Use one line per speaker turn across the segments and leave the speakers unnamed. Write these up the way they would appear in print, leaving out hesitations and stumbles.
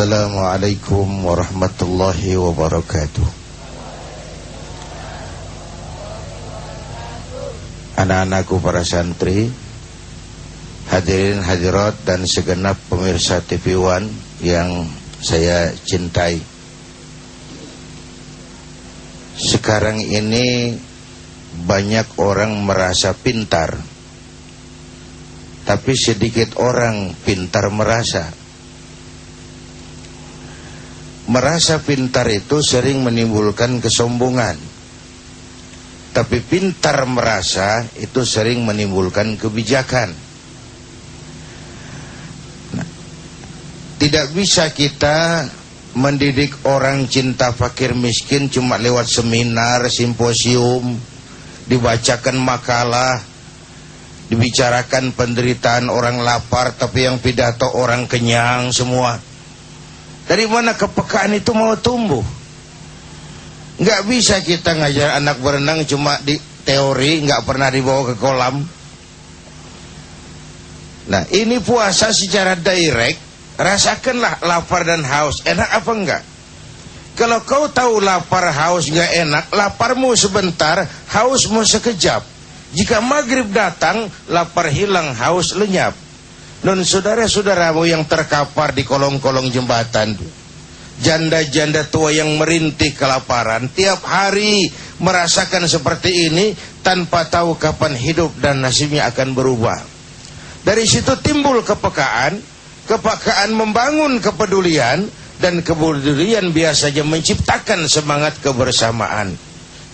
Assalamualaikum warahmatullahi wabarakatuh. Anak-anakku para santri, hadirin hadirat dan segenap pemirsa TV One yang saya cintai. Sekarang ini banyak orang merasa pintar, tapi sedikit orang pintar merasa. Merasa pintar itu sering menimbulkan kesombongan, tapi pintar merasa itu sering menimbulkan kebijakan. Nah, tidak bisa kita mendidik orang cinta fakir miskin cuma lewat seminar, simposium, dibacakan makalah, dibicarakan penderitaan orang lapar, tapi yang pidato orang kenyang semua. Dari mana kepekaan itu mau tumbuh? Nggak bisa kita ngajar anak berenang cuma di teori, nggak pernah dibawa ke kolam. Nah, ini puasa secara direct, rasakanlah lapar dan haus, enak apa enggak? Kalau kau tahu lapar haus nggak enak, laparmu sebentar, hausmu sekejap. Jika maghrib datang, lapar hilang, haus lenyap. Non saudara-saudaramu yang terkapar di kolong-kolong jembatan, janda-janda tua yang merintih kelaparan, tiap hari merasakan seperti ini tanpa tahu kapan hidup dan nasibnya akan berubah. Dari situ timbul kepekaan, kepekaan membangun kepedulian, dan kepedulian biasanya menciptakan semangat kebersamaan.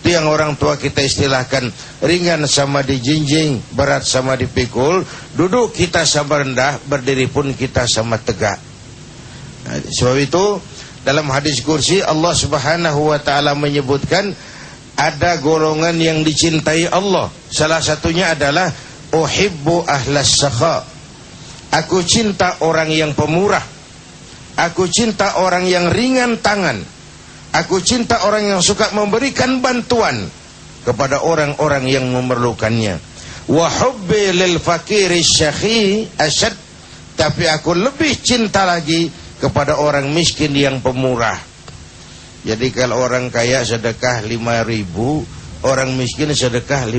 Itu yang orang tua kita istilahkan, ringan sama dijinjing, berat sama dipikul, duduk kita sama rendah, berdiri pun kita sama tegak. Nah, sebab itu dalam hadis kursi Allah Subhanahu wa taala menyebutkan ada golongan yang dicintai Allah. Salah satunya adalah uhibbu ahlas sakha. Aku cinta orang yang pemurah. Aku cinta orang yang ringan tangan. Aku cinta orang yang suka memberikan bantuan kepada orang-orang yang memerlukannya. Wa hubbi lil fakiri syakhi asyad. Tapi aku lebih cinta lagi kepada orang miskin yang pemurah. Jadi kalau orang kaya sedekah 5.000, orang miskin sedekah 5.000,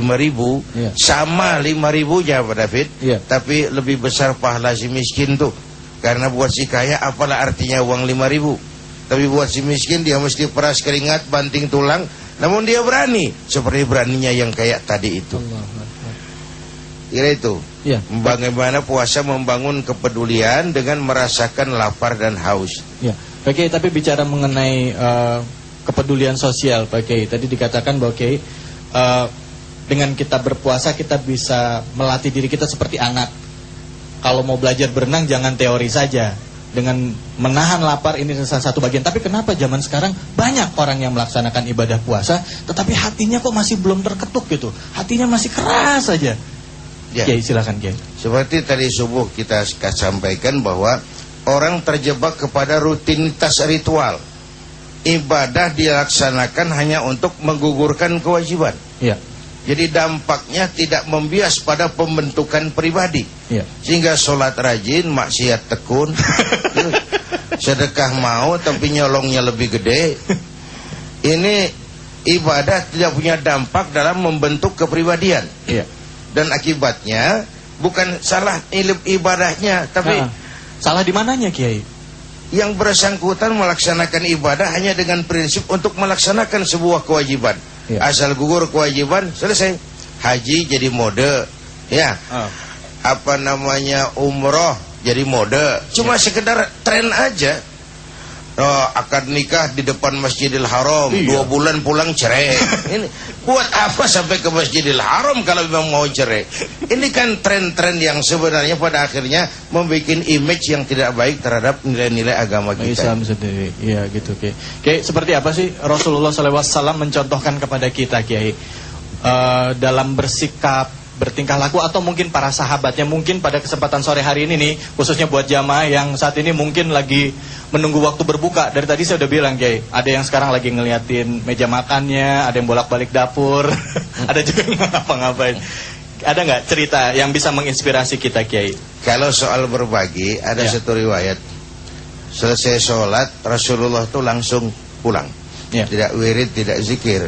ya. Sama 5.000-nya Pak David, ya. Tapi lebih besar pahala si miskin tuh. Karena buat si kaya apalah artinya uang 5.000, tapi buat si miskin dia mesti peras keringat, banting tulang, namun dia berani, seperti beraninya yang kayak tadi itu. Kira itu, ya. Bagaimana puasa membangun kepedulian dengan merasakan lapar dan haus.
Ya, Pak Kiai, tapi bicara mengenai kepedulian sosial, Pak Kiai, tadi dikatakan bahwa Kiai, dengan kita berpuasa kita bisa melatih diri kita seperti anak. Kalau mau belajar berenang jangan teori saja. Dengan menahan lapar ini salah satu bagian. Tapi kenapa zaman sekarang banyak orang yang melaksanakan ibadah puasa, tetapi hatinya kok masih belum terketuk gitu, hatinya masih keras saja. Ya. Kiai, silakan Kiai.
Seperti tadi subuh kita sampaikan bahwa orang terjebak kepada rutinitas ritual. Ibadah dilaksanakan hanya untuk menggugurkan kewajiban. Ya. Jadi dampaknya tidak membias pada pembentukan pribadi, ya. Sehingga sholat rajin, maksiat tekun, sedekah mau tapi nyolongnya lebih gede. Ini ibadah tidak punya dampak dalam membentuk kepribadian, ya. Dan akibatnya bukan salah ibadahnya, tapi
salah di mananya Kiai?
Yang bersangkutan melaksanakan ibadah hanya dengan prinsip untuk melaksanakan sebuah kewajiban. Ya. Asal gugur kewajiban, selesai. Haji jadi mode, ya. Apa namanya, umroh jadi mode. Cuma sekedar tren aja. Akad nikah di depan Masjidil Haram, 2 bulan pulang cerai. Ini buat apa sampai ke Masjidil Haram kalau memang mau cerai? Ini kan tren-tren yang sebenarnya pada akhirnya membuat image yang tidak baik terhadap nilai-nilai agama kita.
Islam sendiri, iya gitu Kiai. Kiai, seperti apa sih Rasulullah SAW mencontohkan kepada kita Kiai dalam bersikap, bertingkah laku, atau mungkin para sahabatnya, mungkin pada kesempatan sore hari ini nih, khususnya buat jamaah yang saat ini mungkin lagi menunggu waktu berbuka. Dari tadi saya udah bilang Kiai, ada yang sekarang lagi ngeliatin meja makannya, ada yang bolak-balik dapur, ada juga yang ngapa-ngapain. Ada nggak cerita yang bisa menginspirasi kita Kiai?
Kalau soal berbagi, ada satu riwayat. selesai sholat Rasulullah tuh langsung pulang, tidak wirid, tidak zikir.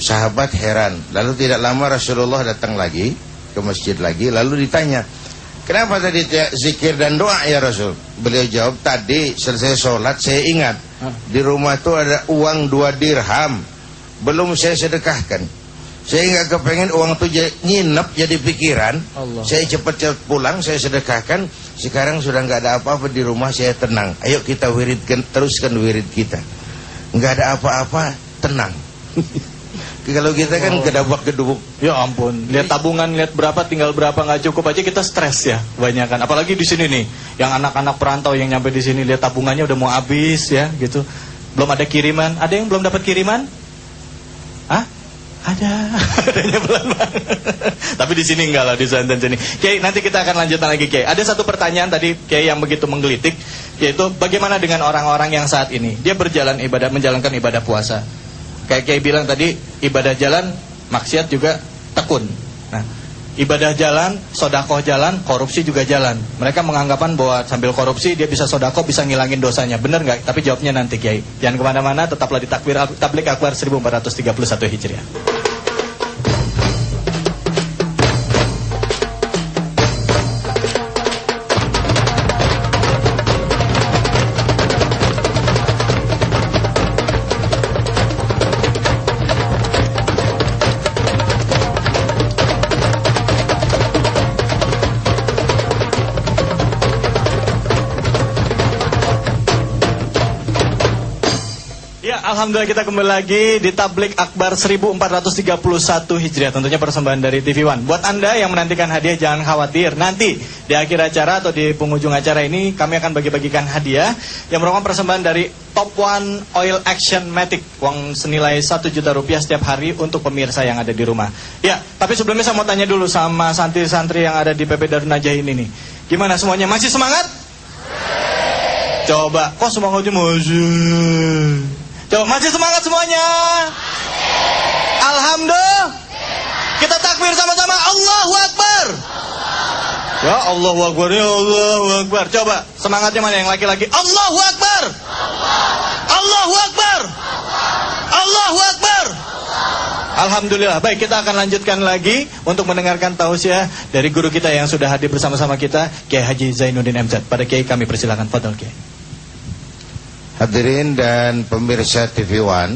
Sahabat heran. Lalu tidak lama Rasulullah datang lagi ke masjid lagi, lalu ditanya, kenapa tadi tidak zikir dan doa ya Rasul? Beliau jawab, tadi selesai sholat saya ingat di rumah tuh ada uang 2 dirham belum saya sedekahkan. Saya nggak kepengen uang itu nginep jadi pikiran. Saya cepat-cepat pulang, saya sedekahkan. Sekarang sudah nggak ada apa-apa di rumah, saya tenang. Ayo kita wiridkan, teruskan wirid kita. Nggak ada apa-apa, tenang. Kalau kita kan gedabak-gedubuk.
Ya ampun, lihat tabungan, lihat berapa, tinggal berapa, nggak cukup aja kita stres ya, kebanyakan. Apalagi di sini nih, yang anak-anak perantau yang nyampe di sini lihat tabungannya udah mau habis ya, gitu. Belum ada kiriman. Ada yang belum dapat kiriman? Hah? Ada, adanya pelan banget. Tapi di sini enggak lah, di Santan sini. Kiai, nanti kita akan lanjutkan lagi Kiai. Ada satu pertanyaan tadi Kiai yang begitu menggelitik, yaitu bagaimana dengan orang-orang yang saat ini dia berjalan ibadah, menjalankan ibadah puasa. Kayak Kiai bilang tadi, ibadah jalan, maksiat juga tekun. Nah, ibadah jalan, sodakoh jalan, korupsi juga jalan. Mereka menganggapan bahwa sambil korupsi dia bisa sodakoh, bisa ngilangin dosanya. Benar nggak? Tapi jawabnya nanti Kiai. Jangan kemana-mana, tetaplah di Tablik Akbar 1431 Hijriah. Alhamdulillah kita kembali lagi di Tablik Akbar 1431 Hijriah. Tentunya persembahan dari TV One. Buat Anda yang menantikan hadiah jangan khawatir. Nanti di akhir acara atau di penghujung acara ini kami akan bagi-bagikan hadiah yang merupakan persembahan dari Top One Oil Action Matic, uang senilai 1 juta rupiah setiap hari untuk pemirsa yang ada di rumah. Ya, tapi sebelumnya saya mau tanya dulu sama santri-santri yang ada di PP Darun Najah ini nih. Gimana semuanya? Masih semangat? Coba, kok semangatnya masih? Coba, masih semangat semuanya? Alhamdulillah. Kita takbir sama-sama. Allahu Akbar. Ya Allahu Akbar, ya Allahu Akbar. Coba, semangatnya mana yang laki-laki? Allahu Akbar. Allahu Akbar. Allahu Akbar. Alhamdulillah. Baik, kita akan lanjutkan lagi untuk mendengarkan tausiah dari guru kita yang sudah hadir bersama-sama kita, Kiai Haji Zainuddin MZ. Pada Kiai kami persilakan. Fadhol Kiai.
Hadirin dan pemirsa TV One,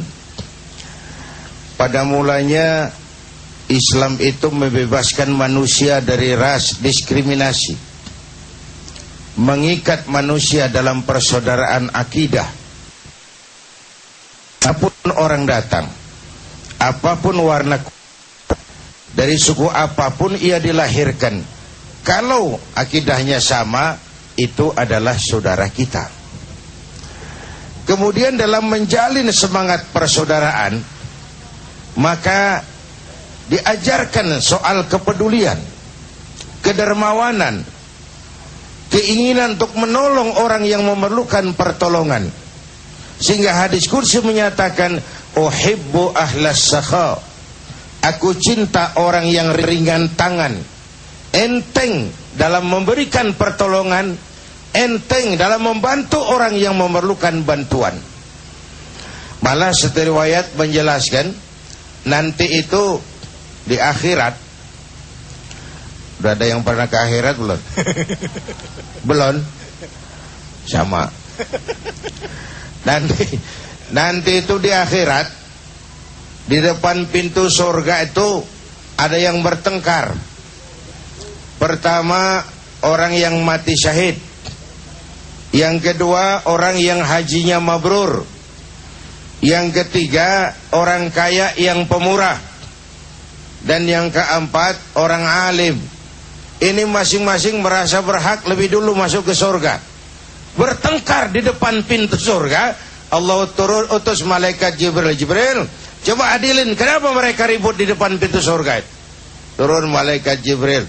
pada mulanya Islam itu membebaskan manusia dari ras diskriminasi, mengikat manusia dalam persaudaraan akidah. Apapun orang datang, apapun warna, dari suku apapun ia dilahirkan, kalau akidahnya sama, itu adalah saudara kita. Kemudian dalam menjalin semangat persaudaraan, maka diajarkan soal kepedulian, kedermawanan, keinginan untuk menolong orang yang memerlukan pertolongan. Sehingga hadis qudsi menyatakan, uhibbu ahlas sakha, aku cinta orang yang ringan tangan, enteng dalam memberikan pertolongan, enteng dalam membantu orang yang memerlukan bantuan. Malah satu riwayat menjelaskan, nanti itu di akhirat, udah ada yang pernah ke akhirat belum? Belum? Sama. Nanti itu di akhirat, di depan pintu surga itu ada yang bertengkar. Pertama, orang yang mati syahid. Yang kedua, orang yang hajinya mabrur. Yang ketiga, orang kaya yang pemurah. Dan yang keempat, orang alim. Ini masing-masing merasa berhak lebih dulu masuk ke surga. Bertengkar di depan pintu surga. Allah turun utus malaikat Jibril, coba adilin, kenapa mereka ribut di depan pintu surga? Turun malaikat Jibril,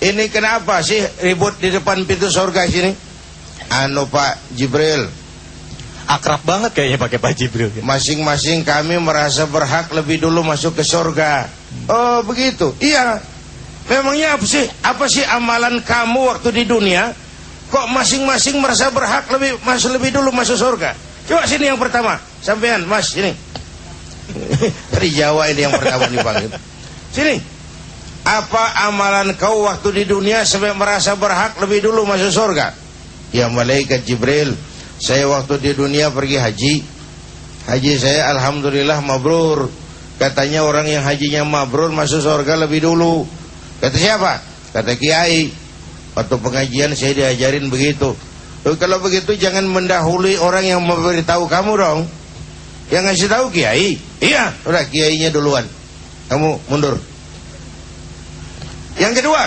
ini kenapa sih ribut di depan pintu surga sini? Anu Pak Jibril,
akrab banget kayaknya pakai Pak Jibril.
Masing-masing kami merasa berhak lebih dulu masuk ke surga. Oh begitu? Iya. Memangnya apa sih amalan kamu waktu di dunia? kok masing-masing merasa berhak lebih dulu masuk surga? Coba sini yang pertama, sampean Mas sini. Dari Jawa ini yang pertama dipanggil. Sini. Apa amalan kau waktu di dunia sampai merasa berhak lebih dulu masuk surga? Ya malaikat Jibril, saya waktu di dunia pergi haji. Haji saya alhamdulillah mabrur. Katanya orang yang hajinya mabrur masuk surga lebih dulu. Kata siapa? Kata Kiai. Waktu pengajian saya diajarin begitu. Kalau begitu jangan mendahului orang yang memberitahu kamu dong. Yang ngasih tahu Kiai. Iya, udah Kiainya duluan. Kamu mundur. Yang kedua,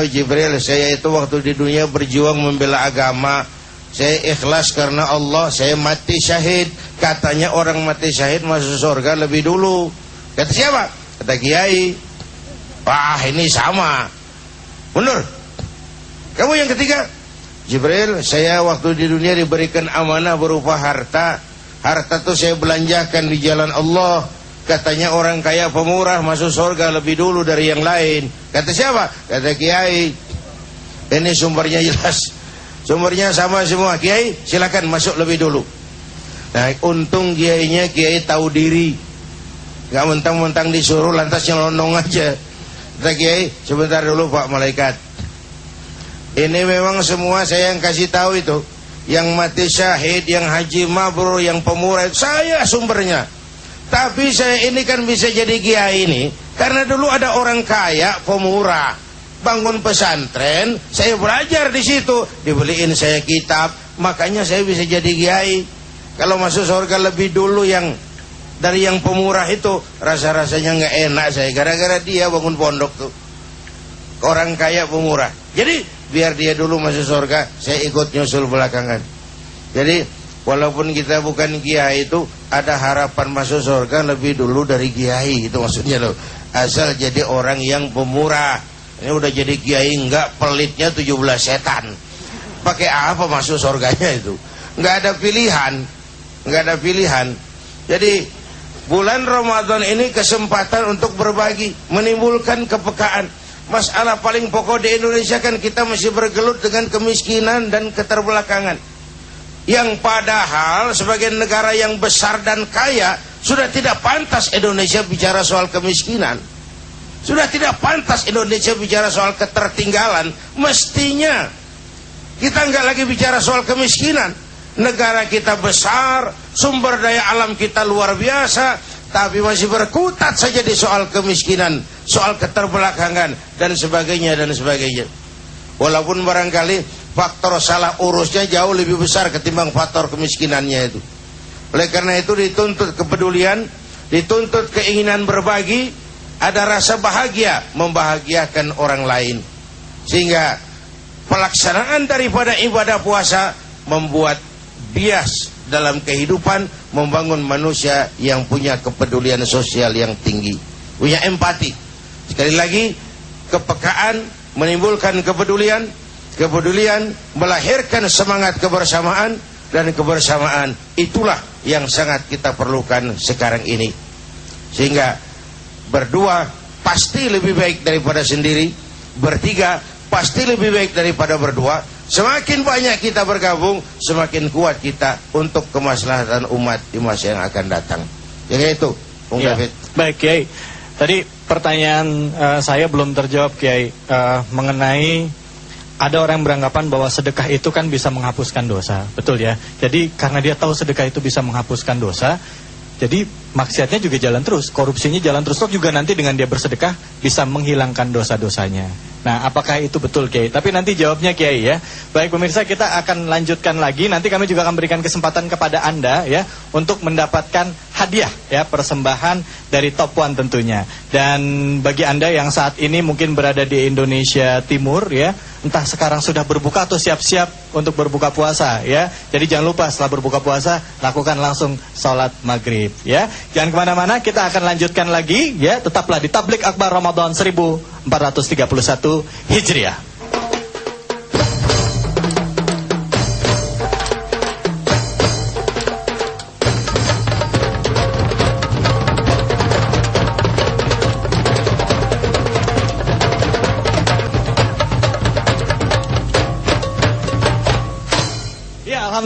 Jibril, saya itu waktu di dunia berjuang membela agama. Saya ikhlas karena Allah, saya mati syahid. Katanya orang mati syahid masuk surga lebih dulu. Kata siapa? Kata Kiai. Wah, ini sama. Mundur. Kamu yang ketiga, Jibril, saya waktu di dunia diberikan amanah berupa harta. Harta itu saya belanjakan di jalan Allah. Katanya orang kaya pemurah masuk surga lebih dulu dari yang lain. Kata siapa? Kata Kiai. Ini sumbernya jelas. Sumbernya sama semua. Kiai, silakan masuk lebih dulu. Nah, untung Kiainya Kiai tahu diri. Gak mentang-mentang disuruh lantas nyelonong aja. Kata Kiai, sebentar dulu Pak Malaikat. Ini memang semua saya yang kasih tahu itu. Yang mati syahid, yang haji mabrur, yang pemurah, saya sumbernya. Tapi saya ini kan bisa jadi kiai ini karena dulu ada orang kaya pemurah bangun pesantren, saya belajar di situ, dibeliin saya kitab, makanya saya bisa jadi kiai. Kalau masuk surga lebih dulu yang dari yang pemurah itu, rasa-rasanya nggak enak saya gara-gara dia bangun pondok tuh. Orang kaya pemurah. Jadi biar dia dulu masuk surga, saya ikut nyusul belakangan. Jadi walaupun kita bukan kiai itu ada harapan masuk surga lebih dulu dari kiai, itu maksudnya loh. Asal jadi orang yang pemurah. Ini udah jadi kiai enggak, pelitnya 17 setan. Pakai apa masuk surganya itu? Enggak ada pilihan. Enggak ada pilihan. Jadi bulan Ramadan ini kesempatan untuk berbagi, menimbulkan kepekaan. Masalah paling pokok di Indonesia kan kita masih bergelut dengan kemiskinan dan keterbelakangan. Yang padahal sebagai negara yang besar dan kaya, sudah tidak pantas Indonesia bicara soal kemiskinan. Sudah tidak pantas Indonesia bicara soal ketertinggalan. Mestinya kita nggak lagi bicara soal kemiskinan. Negara kita besar, sumber daya alam kita luar biasa, tapi masih berkutat saja di soal kemiskinan, soal keterbelakangan, dan sebagainya, dan sebagainya. Walaupun barangkali faktor salah urusnya jauh lebih besar ketimbang faktor kemiskinannya itu. Oleh karena itu dituntut kepedulian, dituntut keinginan berbagi, ada rasa bahagia membahagiakan orang lain. Sehingga pelaksanaan daripada ibadah puasa membuat bias dalam kehidupan, membangun manusia yang punya kepedulian sosial yang tinggi, punya empati. Sekali lagi, kepekaan menimbulkan kepedulian, kepedulian melahirkan semangat kebersamaan, dan kebersamaan itulah yang sangat kita perlukan sekarang ini. Sehingga berdua pasti lebih baik daripada sendiri, bertiga pasti lebih baik daripada berdua. Semakin banyak kita bergabung, semakin kuat kita untuk kemaslahatan umat di masa yang akan datang. Yang itu, Bung David.
Baik, Kiai. Tadi pertanyaan saya belum terjawab, Kiai, mengenai ada orang yang beranggapan bahwa sedekah itu kan bisa menghapuskan dosa, betul ya? Jadi karena dia tahu sedekah itu bisa menghapuskan dosa, jadi maksiatnya juga jalan terus, korupsinya jalan terus, toh juga nanti dengan dia bersedekah bisa menghilangkan dosa-dosanya. Nah, apakah itu betul, Kiai? Tapi nanti jawabnya Kiai ya. Baik pemirsa, kita akan lanjutkan lagi. Nanti kami juga akan berikan kesempatan kepada Anda ya untuk mendapatkan hadiah ya, persembahan dari Top One tentunya. Dan bagi Anda yang saat ini mungkin berada di Indonesia Timur ya, entah sekarang sudah berbuka atau siap-siap untuk berbuka puasa ya. Jadi jangan lupa setelah berbuka puasa lakukan langsung sholat maghrib ya. Jangan kemana-mana, kita akan lanjutkan lagi ya. Tetaplah di Tablik Akbar Ramadan 1431 Hijriah.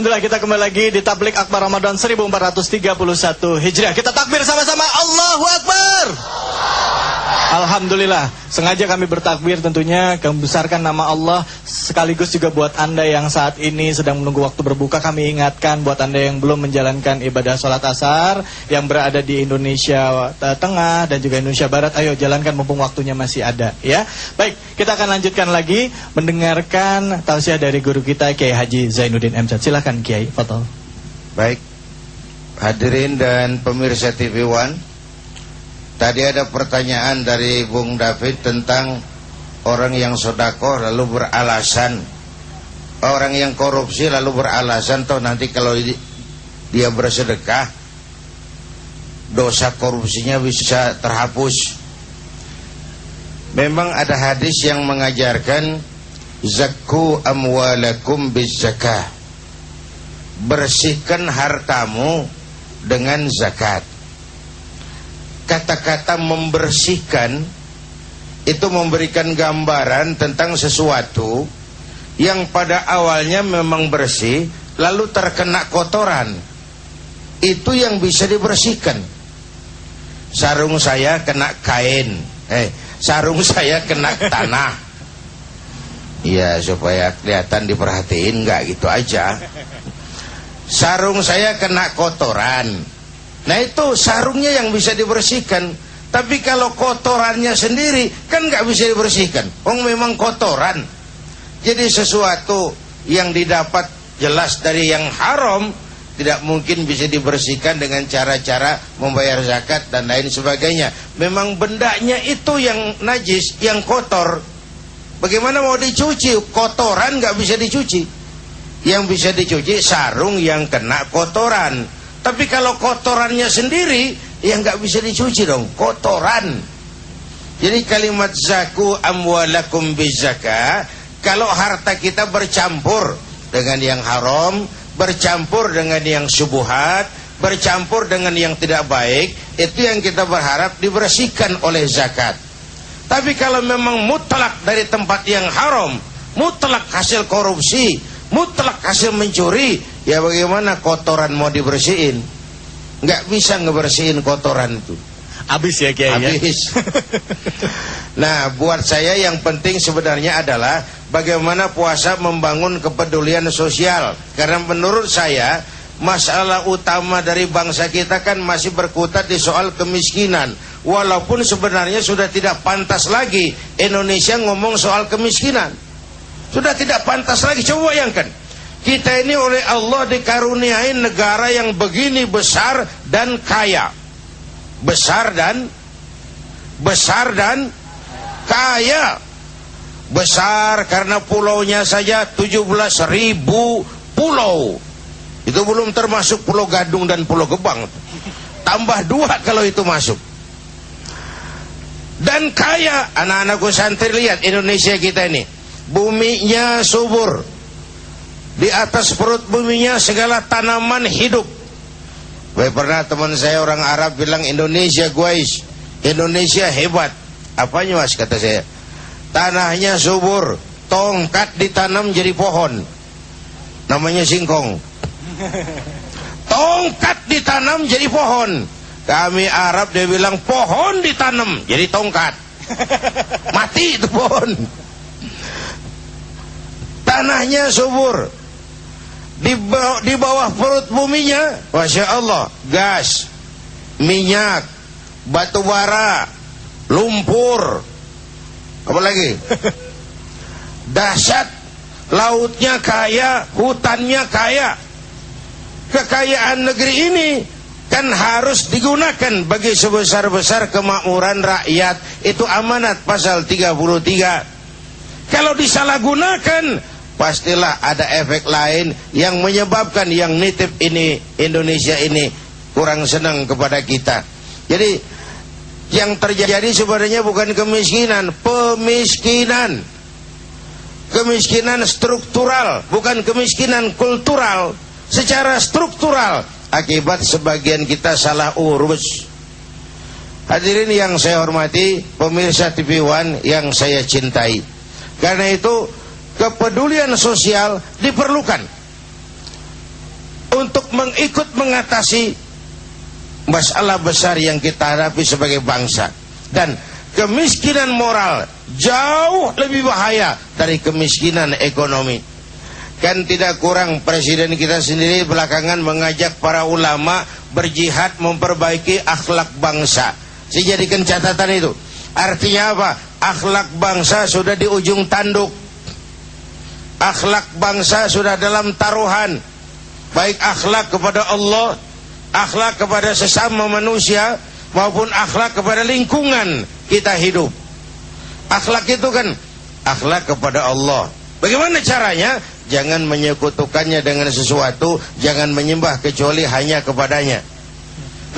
Alhamdulillah kita kembali lagi di Tablik Akbar Ramadan 1431 Hijriah. Kita takbir sama-sama, Allahu Akbar. Alhamdulillah, sengaja kami bertakbir tentunya membesarkan nama Allah, sekaligus juga buat Anda yang saat ini sedang menunggu waktu berbuka, kami ingatkan buat Anda yang belum menjalankan ibadah sholat asar, yang berada di Indonesia Tengah dan juga Indonesia Barat, ayo jalankan mumpung waktunya masih ada, ya. Baik, kita akan lanjutkan lagi mendengarkan tausiah dari guru kita Kiai Haji Zainuddin M. Silakan Kiai, fadhol.
Baik, hadirin dan pemirsa TV One. Tadi ada pertanyaan dari Bung David tentang orang yang sedekah lalu beralasan, orang yang korupsi lalu beralasan toh nanti kalau dia bersedekah dosa korupsinya bisa terhapus. Memang ada hadis yang mengajarkan zakku amwalakum bizzakah, bersihkan hartamu dengan zakat. Kata-kata membersihkan itu memberikan gambaran tentang sesuatu yang pada awalnya memang bersih lalu terkena kotoran. Itu yang bisa dibersihkan. Sarung saya kena kain, sarung saya kena tanah. Iya, supaya kelihatan diperhatiin, nggak gitu aja. Sarung saya kena kotoran. Nah itu sarungnya yang bisa dibersihkan. Tapi kalau kotorannya sendiri kan nggak bisa dibersihkan. Memang kotoran. Jadi sesuatu yang didapat jelas dari yang haram tidak mungkin bisa dibersihkan dengan cara-cara membayar zakat dan lain sebagainya. Memang bendanya itu yang najis, yang kotor. Bagaimana mau dicuci? Kotoran nggak bisa dicuci. Yang bisa dicuci sarung yang kena kotoran. Tapi kalau kotorannya sendiri, ya nggak bisa dicuci dong, kotoran. Jadi kalimat zaku amwalakum bizakah, kalau harta kita bercampur dengan yang haram, bercampur dengan yang syubhat, bercampur dengan yang tidak baik, itu yang kita berharap dibersihkan oleh zakat. Tapi kalau memang mutlak dari tempat yang haram, mutlak hasil korupsi, mutlak hasil mencuri, ya bagaimana kotoran mau dibersihin? Nggak bisa ngebersihin kotoran itu.
Habis ya Kiai.
Habis. Nah, buat saya yang penting sebenarnya adalah bagaimana puasa membangun kepedulian sosial. Karena menurut saya masalah utama dari bangsa kita kan masih berkutat di soal kemiskinan. Walaupun sebenarnya sudah tidak pantas lagi Indonesia ngomong soal kemiskinan. Sudah tidak pantas lagi. Coba bayangkan, kita ini oleh Allah dikaruniai negara yang begini besar dan kaya. Besar dan kaya. Besar karena pulaunya saja 17.000 pulau. Itu belum termasuk Pulau Gadung dan Pulau Gebang. Tambah 2 kalau itu masuk. Dan kaya. Anak-anakku santri, lihat Indonesia kita ini. Buminya subur. Di atas perut buminya segala tanaman hidup. Pernah teman saya orang Arab bilang, Indonesia guys, Indonesia hebat. Apanya mas, kata saya? Tanahnya subur, tongkat ditanam jadi pohon, namanya singkong. Tongkat ditanam jadi pohon. Kami Arab dia bilang pohon ditanam jadi tongkat. Mati itu pohon. Tanahnya subur. Di bawah perut buminya, Masya Allah, gas, minyak, batu bara, lumpur, apa lagi? Dahsyat. Lautnya kaya, hutannya kaya. Kekayaan negeri ini kan harus digunakan bagi sebesar-besar kemakmuran rakyat. Itu amanat pasal 33. Kalau disalahgunakan, pastilah ada efek lain yang menyebabkan yang nitip ini, Indonesia ini, kurang senang kepada kita. Jadi yang terjadi sebenarnya bukan kemiskinan, pemiskinan. Kemiskinan struktural, bukan kemiskinan kultural. Secara struktural, akibat sebagian kita salah urus. Hadirin yang saya hormati, pemirsa TV One yang saya cintai. Karena itu kepedulian sosial diperlukan. untuk mengikut mengatasi masalah besar yang kita hadapi sebagai bangsa. Dan kemiskinan moral jauh lebih bahaya dari kemiskinan ekonomi. Kan tidak kurang presiden kita sendiri belakangan mengajak para ulama berjihad memperbaiki akhlak bangsa. Saya jadikan catatan itu. Artinya apa? Akhlak bangsa sudah di ujung tanduk. Akhlak bangsa sudah dalam taruhan. Baik akhlak kepada Allah, akhlak kepada sesama manusia, maupun akhlak kepada lingkungan kita hidup. Akhlak itu kan akhlak kepada Allah. Bagaimana caranya? Jangan menyekutukannya dengan sesuatu, jangan menyembah kecuali hanya kepadanya.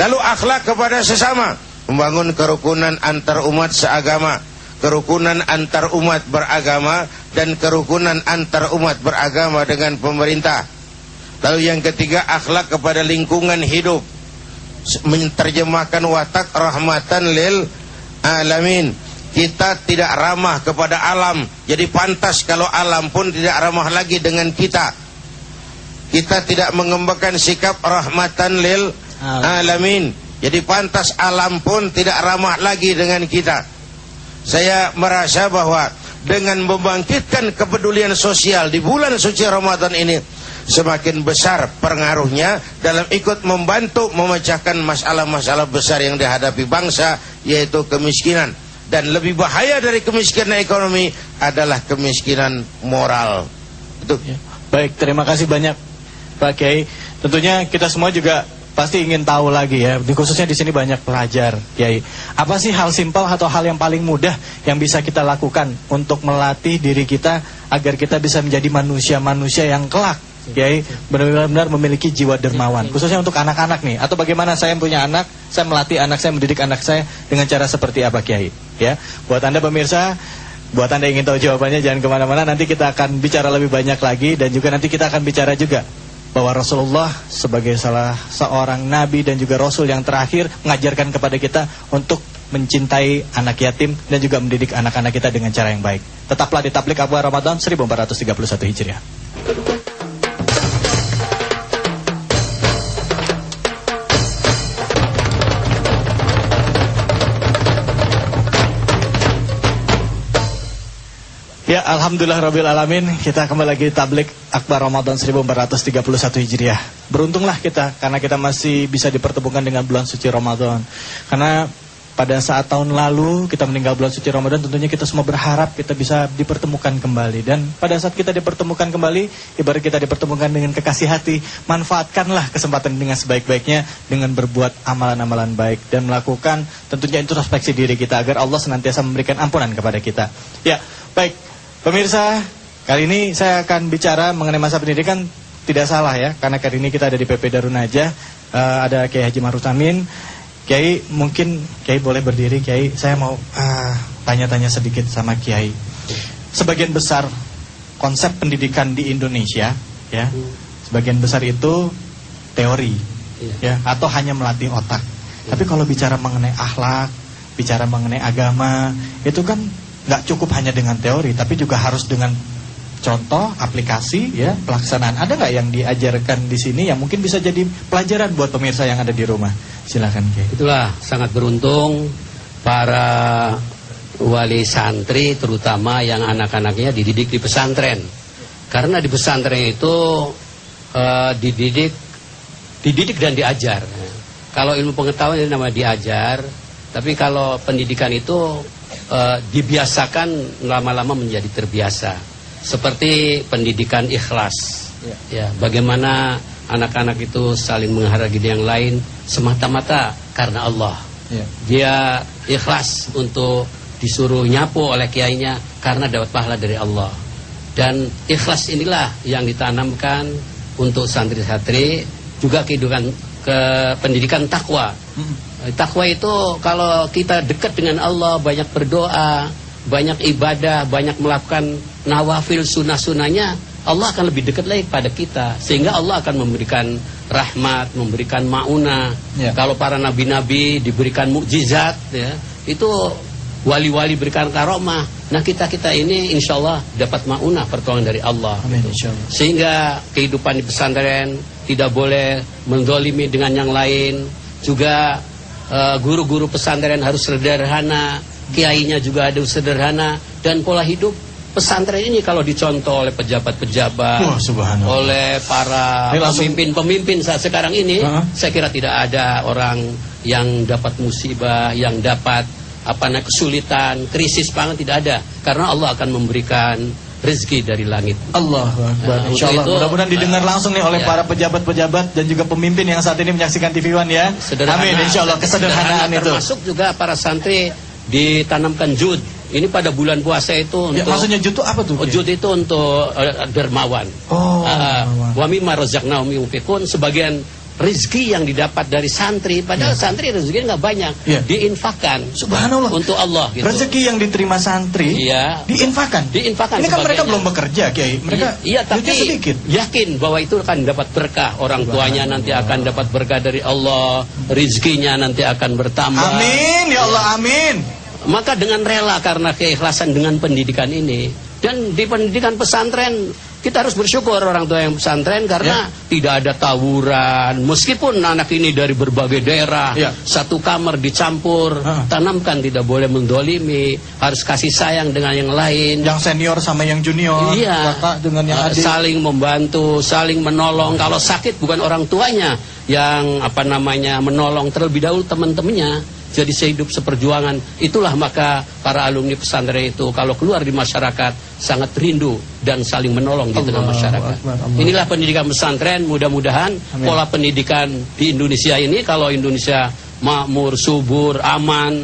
Lalu akhlak kepada sesama, membangun kerukunan antar umat seagama, kerukunan antar umat beragama, dan kerukunan antar umat beragama dengan pemerintah. Lalu yang ketiga, akhlak kepada lingkungan hidup, menerjemahkan watak rahmatan lil alamin. Kita tidak ramah kepada alam, jadi pantas kalau alam pun tidak ramah lagi dengan kita. Kita tidak mengembangkan sikap rahmatan lil alamin, jadi pantas alam pun tidak ramah lagi dengan kita. Saya merasa bahwa dengan membangkitkan kepedulian sosial di bulan suci Ramadan ini, semakin besar pengaruhnya dalam ikut membantu memecahkan masalah-masalah besar yang dihadapi bangsa, yaitu kemiskinan. Dan lebih bahaya dari kemiskinan ekonomi adalah kemiskinan moral. Itu.
Ya. Baik, terima kasih banyak Pak Kiai. Tentunya kita semua juga pasti ingin tahu lagi ya, khususnya di sini banyak pelajar, Kiai. Apa sih hal simpel atau hal yang paling mudah yang bisa kita lakukan untuk melatih diri kita agar kita bisa menjadi manusia-manusia yang kelak, Kiai, benar-benar memiliki jiwa dermawan, khususnya untuk anak-anak nih. Atau bagaimana saya punya anak, saya melatih anak saya, mendidik anak saya dengan cara seperti apa, Kiai? Ya, buat Anda pemirsa, buat Anda yang ingin tahu jawabannya jangan kemana-mana. Nanti kita akan bicara lebih banyak lagi, dan juga nanti kita akan bicara juga bahwa Rasulullah sebagai salah seorang nabi dan juga rasul yang terakhir mengajarkan kepada kita untuk mencintai anak yatim dan juga mendidik anak-anak kita dengan cara yang baik. Tetaplah di Tablik Akbar Ramadan 1431 Hijriah. Ya, alhamdulillah rabbil alamin, kita kembali lagi di Tablik Akbar Ramadan 1431 Hijriah. Beruntunglah kita karena kita masih bisa dipertemukan dengan bulan suci Ramadan. Karena pada saat tahun lalu kita meninggal bulan suci Ramadan, tentunya kita semua berharap kita bisa dipertemukan kembali. Dan pada saat kita dipertemukan kembali, ibarat kita dipertemukan dengan kekasih hati, manfaatkanlah kesempatan dengan sebaik-baiknya dengan berbuat amalan-amalan baik dan melakukan tentunya introspeksi diri kita agar Allah senantiasa memberikan ampunan kepada kita. Ya, baik pemirsa, kali ini saya akan bicara mengenai masa pendidikan. Tidak salah ya, karena kali ini kita ada di PP Darun Najah, ada Kiai Haji Ma'ruf Amin. Kiai, mungkin Kiai boleh berdiri. Kiai, saya mau tanya-tanya sedikit sama Kiai. Sebagian besar konsep pendidikan di Indonesia, ya, sebagian besar itu teori, ya, atau hanya melatih otak. Tapi kalau bicara mengenai akhlak, bicara mengenai agama, itu kan nggak cukup hanya dengan teori, tapi juga harus dengan contoh, aplikasi, ya, pelaksanaan. Ada nggak yang diajarkan di sini yang mungkin bisa jadi pelajaran buat pemirsa yang ada di rumah? Silakan, Kiai.
Itulah sangat beruntung para wali santri, terutama yang anak-anaknya dididik di pesantren. Karena di pesantren itu dididik dan diajar. Kalau ilmu pengetahuan itu namanya diajar, tapi kalau pendidikan itu dibiasakan lama-lama menjadi terbiasa. Seperti pendidikan ikhlas, ya, bagaimana anak-anak itu saling menghargai yang lain semata-mata karena Allah. Dia ikhlas untuk disuruh nyapu oleh kiainya karena dapat pahala dari Allah. Dan ikhlas inilah yang ditanamkan untuk santri-santri, juga kehidupan pendidikan takwa. Takwa itu kalau kita dekat dengan Allah, banyak berdoa, banyak ibadah, banyak melakukan nawafil sunnah-sunnahnya, Allah akan lebih dekat lagi pada kita. Sehingga Allah akan memberikan rahmat, memberikan ma'unah. Kalau para nabi-nabi diberikan mukjizat, ya, itu wali-wali berikan karomah. Nah, kita ini insya Allah dapat ma'unah, pertolongan dari Allah.
Amin,
gitu. Sehingga kehidupan di pesantren tidak boleh mendolimi dengan yang lain. Juga guru-guru pesantren harus sederhana, kiainya juga harus sederhana, dan pola hidup pesantren ini kalau dicontoh oleh pejabat-pejabat, oleh para pemimpin-pemimpin saat sekarang ini, saya kira tidak ada orang yang dapat musibah, yang dapat kesulitan, krisis pangan, tidak ada, karena Allah akan memberikan rezeki dari langit.
Allahu Akbar. Insyaallah mudah-mudahan didengar langsung nih oleh para pejabat-pejabat dan juga pemimpin yang saat ini menyaksikan TV One ya.
Sederhana,
amin insyaallah, kesederhanaan itu.
Termasuk juga para santri ditanamkan jud. Ini pada bulan puasa itu untuk,
maksudnya jud itu apa tuh?
Jud itu untuk dermawan. Wa mimma razaqnahum yunfiqun, sebagian rezeki yang didapat dari santri, padahal santri rezekinya nggak banyak, diinfakkan.
Subhanallah.
Untuk Allah gitu.
Rezeki yang diterima santri diinfakkan. Ini kan mereka belum bekerja, Kiai. Mereka
tapi sedikit. Yakin bahwa itu akan dapat berkah, orang tuanya nanti akan dapat berkah dari Allah, rezekinya nanti akan bertambah. Amin ya Allah, amin. Maka dengan rela karena keikhlasan dengan pendidikan ini, dan di pendidikan pesantren kita harus bersyukur orang tua yang pesantren, karena tidak ada tawuran. Meskipun anak ini dari berbagai daerah, satu kamar dicampur, tanamkan tidak boleh mendolimi, harus kasih sayang dengan yang lain. Yang senior sama yang junior, kakak dengan yang adik. Saling membantu, saling menolong. Kalau sakit bukan orang tuanya yang menolong, terlebih dahulu teman-temannya. Jadi sehidup seperjuangan. Itulah maka para alumni pesantren itu kalau keluar di masyarakat sangat rindu dan saling menolong di tengah masyarakat. Inilah pendidikan pesantren. Mudah-mudahan pola pendidikan di Indonesia ini, kalau Indonesia makmur, subur, aman,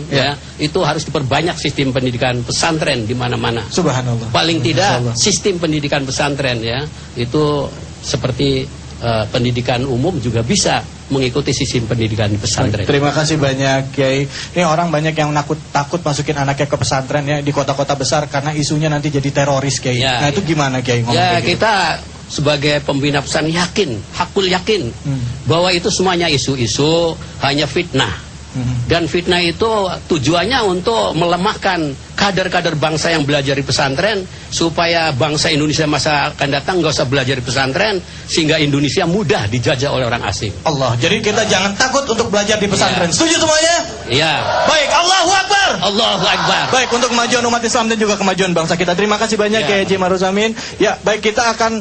itu harus diperbanyak sistem pendidikan pesantren di mana-mana. Subhanallah. Paling tidak sistem pendidikan pesantren itu seperti pendidikan umum juga bisa mengikuti sistem pendidikan di pesantren. Terima kasih banyak, Kiai. Ini orang banyak yang takut masukin anaknya ke pesantren di kota-kota besar karena isunya nanti jadi teroris, Kiai. Nah itu gimana, Kiai? Kita sebagai pembina pesantren hakul yakin bahwa itu semuanya isu-isu, hanya fitnah. Dan fitnah itu tujuannya untuk melemahkan kader-kader bangsa yang belajar di pesantren, supaya bangsa Indonesia masa akan datang nggak usah belajar di pesantren, sehingga Indonesia mudah dijajah oleh orang asing. Allah. Jadi kita jangan takut untuk belajar di pesantren. Setuju semuanya? Iya. Baik, Allahu Akbar. Allahu Akbar. Baik, untuk kemajuan umat Islam dan juga kemajuan bangsa kita. Terima kasih banyak Kiai Haji Ma'ruf Amin. Ya, baik, kita akan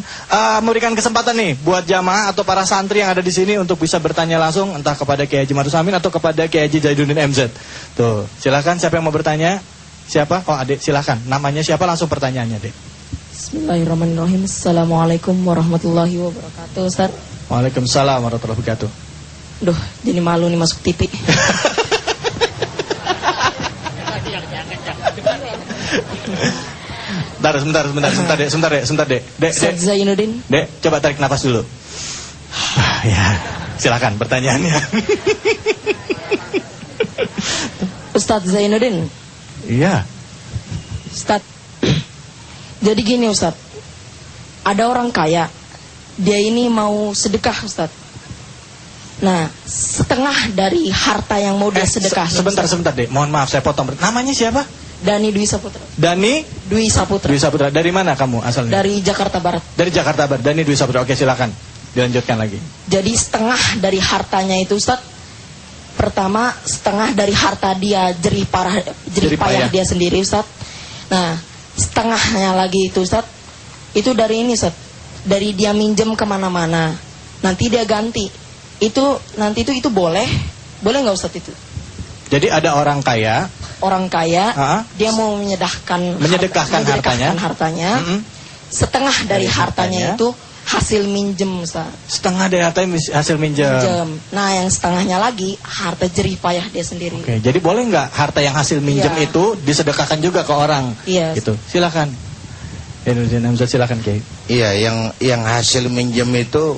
memberikan kesempatan nih buat jamaah atau para santri yang ada di sini untuk bisa bertanya langsung entah kepada Kiai Haji Ma'ruf Amin atau kepada Kiai Haji Zaiduddin MZ. Tuh, silakan siapa yang mau bertanya? Siapa? Oh, Adik, silakan. Namanya siapa? Langsung pertanyaannya, Dek.
Bismillahirrahmanirrahim. Assalamualaikum warahmatullahi wabarakatuh, Ustaz.
Waalaikumsalam warahmatullahi wabarakatuh.
Duh, jadi malu nih masuk TV. Sebentar, Dek. Ustaz Zainuddin.
Dek, coba tarik nafas dulu. Ya, silakan pertanyaannya.
Ustaz Zainuddin.
Iya.
Ustaz, jadi gini Ustaz, ada orang kaya, dia ini mau sedekah Ustaz. Nah, setengah dari harta yang mau dia sedekah.
Sebentar Dek, mohon maaf saya potong. Namanya siapa?
Dani Dwi Saputra.
Dani
Dwi Saputra.
Dwi Saputra. Dari mana kamu asalnya?
Dari Jakarta Barat.
Dari Jakarta Barat. Dani Dwi Saputra. Oke, silakan. Dilanjutkan lagi.
Jadi setengah dari hartanya itu Ustaz, pertama setengah dari harta dia jerih payah dia sendiri Ustaz. Nah, setengahnya lagi itu Ustaz, itu dari ini Ustaz, dari dia minjem kemana-mana, nanti dia ganti. Itu nanti itu boleh nggak Ustaz itu?
Jadi ada orang kaya, dia mau menyedekahkan hartanya. Setengah dari hartanya itu hasil minjem Ustaz. Setengah dari hartanya hasil minjem. Nah, yang setengahnya lagi harta jerih payah dia sendiri. Oke, jadi boleh nggak harta yang hasil minjem itu disedekahkan juga ke orang?
Iya.
Gitu. Silakan. Silakan, Kiai.
Iya, yang hasil minjem itu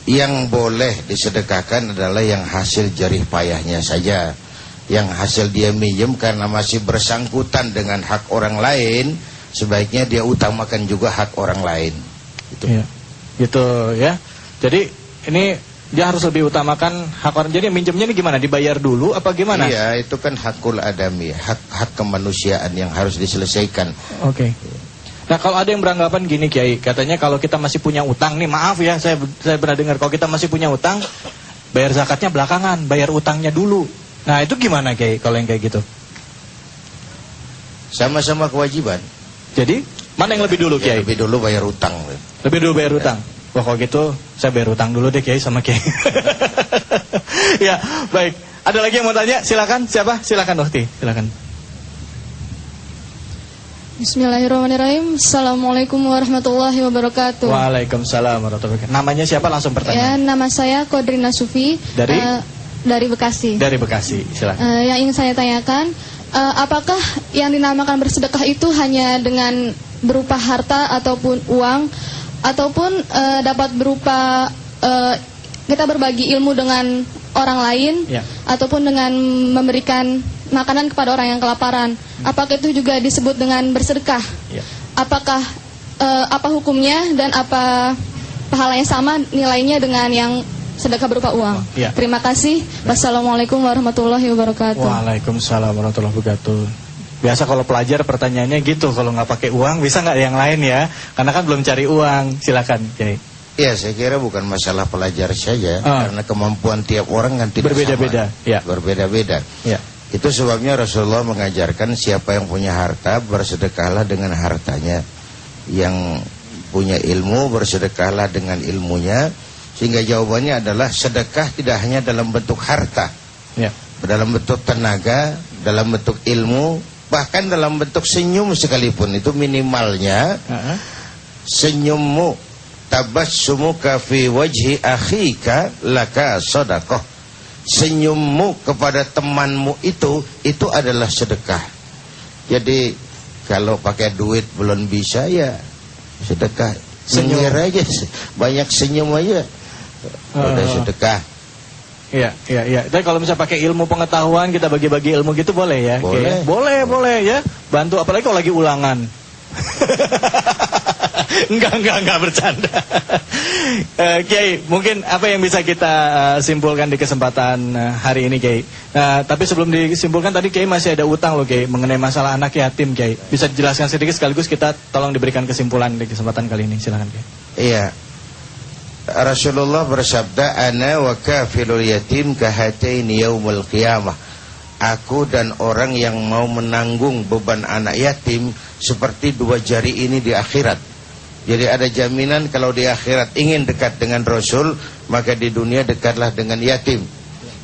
yang boleh disedekahkan adalah yang hasil jerih payahnya saja. Yang hasil dia minjem karena masih bersangkutan dengan hak orang lain, sebaiknya dia utamakan juga hak orang lain.
Gitu ya. Jadi ini dia harus lebih utamakan hak orang. Jadi minjemnya ini gimana? Dibayar dulu apa gimana?
Iya, itu kan hakul adami, hak kemanusiaan yang harus diselesaikan.
Oke. Nah kalau ada yang beranggapan gini Kiai, katanya kalau kita masih punya utang nih, maaf ya, saya pernah dengar kalau kita masih punya utang, bayar zakatnya belakangan, bayar utangnya dulu. Nah itu gimana Kiai kalau yang kayak gitu?
Sama-sama kewajiban.
Jadi mana yang lebih dulu Kiai?
Lebih dulu bayar utang.
Lebih dulu bayar utang. Wah kalau gitu saya bayar utang dulu deh Kiai sama Kiai. Ya baik. Ada lagi yang mau tanya? Silakan. Siapa? Silakan Wakti. Silakan.
Bismillahirrahmanirrahim. Assalamualaikum warahmatullahi wabarakatuh.
Waalaikumsalam warahmatullahi wabarakatuh. Namanya siapa? Langsung
Ya,
pertanyaan.
nama saya Kodrina Sufi. Dari Bekasi.
Dari Bekasi. Silakan.
Yang ingin saya tanyakan, apakah yang dinamakan bersedekah itu hanya dengan berupa harta ataupun uang, ataupun dapat berupa kita berbagi ilmu dengan orang lain,
Ya.
ataupun dengan memberikan makanan kepada orang yang kelaparan? Apakah itu juga disebut dengan bersedekah?
Ya.
Apakah apa hukumnya dan apa pahalanya sama nilainya dengan yang sedekah berupa uang?
Ya.
Terima kasih. Wassalamualaikum warahmatullahi wabarakatuh.
Waalaikumsalam warahmatullahi wabarakatuh. Biasa kalau pelajar pertanyaannya gitu, kalau nggak pakai uang bisa nggak yang lain ya? Karena kan belum cari uang. Silakan Kiai.
Ya, saya kira bukan masalah pelajar saja, karena kemampuan tiap orang kan tidak
berbeda-beda.
sama.
Ya.
Berbeda-beda.
Ya.
Itu sebabnya Rasulullah mengajarkan siapa yang punya harta bersedekahlah dengan hartanya, yang punya ilmu bersedekahlah dengan ilmunya. Sehingga jawabannya adalah sedekah tidak hanya dalam bentuk harta,
Ya.
dalam bentuk tenaga, dalam bentuk ilmu, bahkan dalam bentuk senyum sekalipun. Itu minimalnya. Senyummu, tabassumuka fi wajhi akhika laka sedekah. Senyummu kepada temanmu itu adalah sedekah. Jadi kalau pakai duit belum bisa ya sedekah. Senyum aja, banyak senyum aja udah sedekah.
Iya, iya, iya. Tapi kalau misalnya pakai ilmu pengetahuan kita bagi-bagi ilmu gitu boleh ya?
Boleh.
Boleh ya. Bantu apalagi kalau lagi ulangan. Enggak bercanda. Kiai, mungkin apa yang bisa kita simpulkan di kesempatan hari ini Kiai? Tapi sebelum disimpulkan tadi Kiai masih ada utang loh Kiai mengenai masalah anak yatim Kiai. Bisa dijelaskan sedikit sekaligus kita tolong diberikan kesimpulan di kesempatan kali ini. Silakan Kiai.
Iya. Rasulullah bersabda, ana wa kafilul yatim kahataini yaumul qiyamah. Aku dan orang yang mau menanggung beban anak yatim seperti dua jari ini di akhirat. Jadi ada jaminan kalau di akhirat ingin dekat dengan Rasul, maka di dunia dekatlah dengan yatim.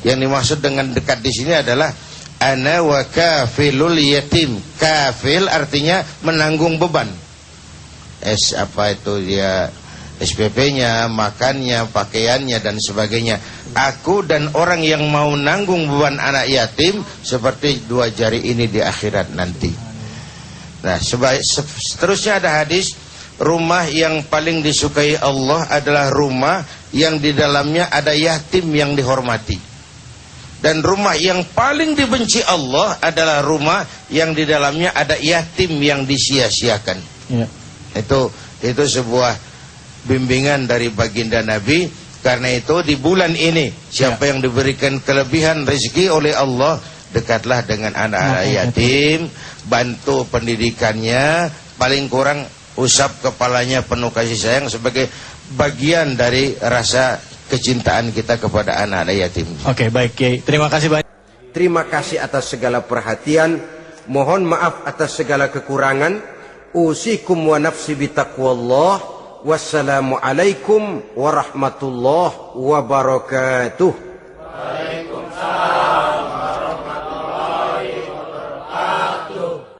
Yang dimaksud dengan dekat di sini adalah ana wa kafilul yatim. Kafil artinya menanggung beban. Apa itu dia? SPP-nya, makannya, pakaiannya dan sebagainya. Aku dan orang yang mau nanggung beban anak yatim seperti dua jari ini di akhirat nanti. Nah, seterusnya ada hadis, rumah yang paling disukai Allah adalah rumah yang di dalamnya ada yatim yang dihormati. Dan rumah yang paling dibenci Allah adalah rumah yang di dalamnya ada yatim yang disia-siakan.
Ya.
Itu sebuah bimbingan dari baginda Nabi. Karena itu di bulan ini siapa yang diberikan kelebihan rezeki oleh Allah, dekatlah dengan anak-anak yatim, bantu pendidikannya, paling kurang usap kepalanya penuh kasih sayang sebagai bagian dari rasa kecintaan kita kepada anak-anak yatim.
Oke, baik Kiai. Terima kasih banyak.
Terima kasih atas segala perhatian. Mohon maaf atas segala kekurangan. Usikum wa nafsi bitaqwallah. Wassalamualaikum warahmatullahi wabarakatuh.